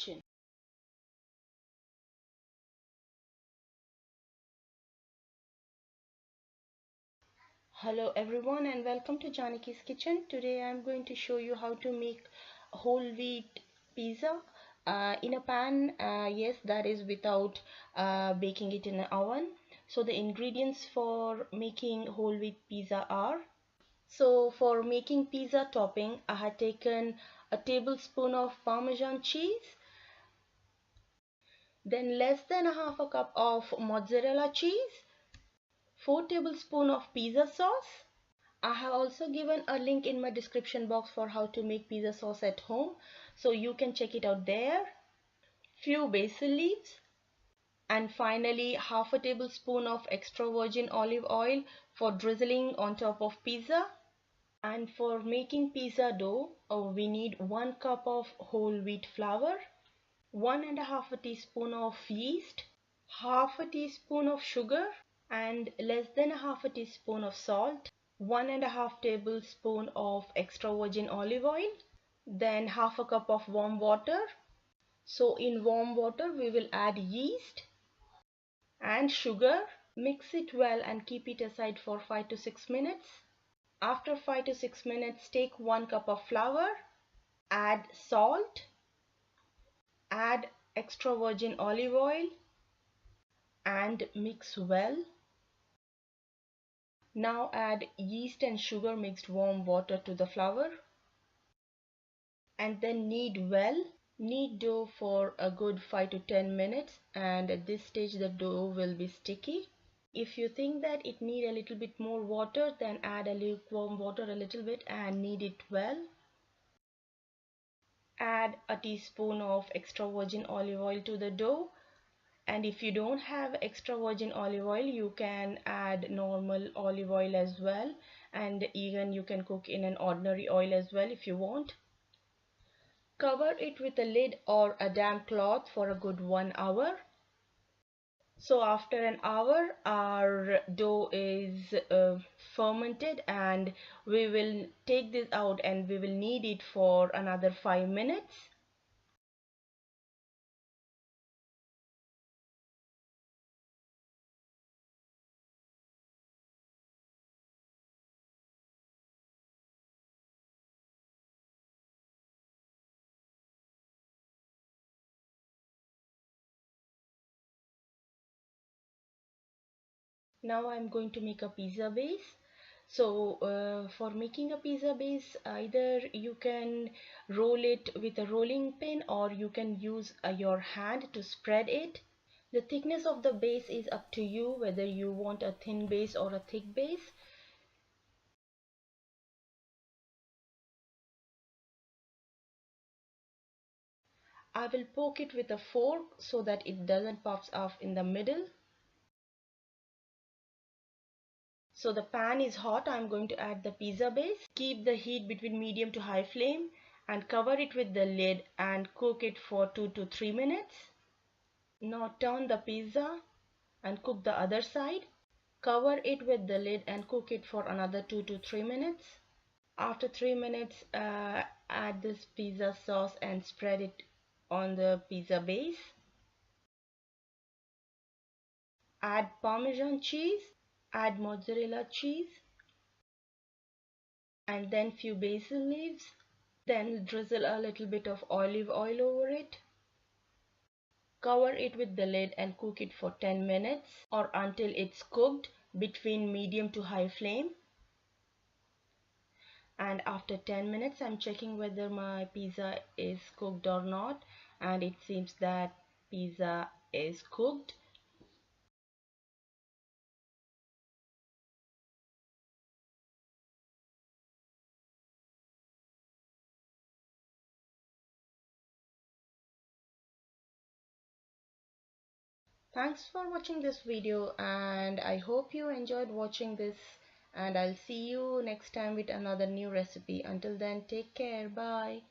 kitchen. Hello everyone and welcome to Janiki's kitchen. Today I'm going to show you how to make whole wheat pizza in a pan. Yes, that is without baking it in an oven. So the ingredients for making whole wheat pizza are, so for making pizza topping, I had taken a tablespoon of parmesan cheese, then less than a half a cup of mozzarella cheese, 4 tablespoons of pizza sauce. I have also given a link in my description box for how to make pizza sauce at home, so you can check it out there. Few basil leaves, and finally half a tablespoon of extra virgin olive oil for drizzling on top of pizza. And for making pizza dough, we need 1 cup of whole wheat flour, 1.5 teaspoon of yeast, half a teaspoon of sugar, and less than a half a teaspoon of salt, 1.5 tablespoon of extra virgin olive oil, then half a cup of warm water. So in warm water we will add yeast and sugar, mix it well and keep it aside for 5 to 6 minutes. After 5 to 6 minutes, take 1 cup of flour, add salt, add extra virgin olive oil and mix well. Now add yeast and sugar mixed warm water to the flour and then knead well. Knead dough for a good 5 to 10 minutes, and at this stage the dough will be sticky. If you think that it needs a little bit more water, then add a lukewarm water a little bit and knead it well. Add a teaspoon of extra virgin olive oil to the dough, and if you don't have extra virgin olive oil you can add normal olive oil as well, and even you can cook in an ordinary oil as well if you want. Cover it with a lid or a damp cloth for a good 1 hour. So after an hour our dough is fermented, and we will take this out and we will knead it for another 5 minutes. Now I'm going to make a pizza base. So for making a pizza base, either you can roll it with a rolling pin or you can use your hand to spread it. The thickness of the base is up to you, whether you want a thin base or a thick base. I will poke it with a fork so that it doesn't puff off in the middle. So the pan is hot. I'm going to add the pizza base. Keep the heat between medium to high flame and cover it with the lid and cook it for 2 to 3 minutes. Now turn the pizza and cook the other side. Cover it with the lid and cook it for another 2 to 3 minutes. After 3 minutes, add this pizza sauce and spread it on the pizza base. Add parmesan cheese, add mozzarella cheese, and then few basil leaves. Then drizzle a little bit of olive oil over it. Cover it with the lid and cook it for 10 minutes or until it's cooked between medium to high flame. And after 10 minutes I'm checking whether my pizza is cooked or not, and it seems that pizza is cooked. Thanks for watching this video, and I hope you enjoyed watching this, and I'll see you next time with another new recipe. Until then, take care. Bye.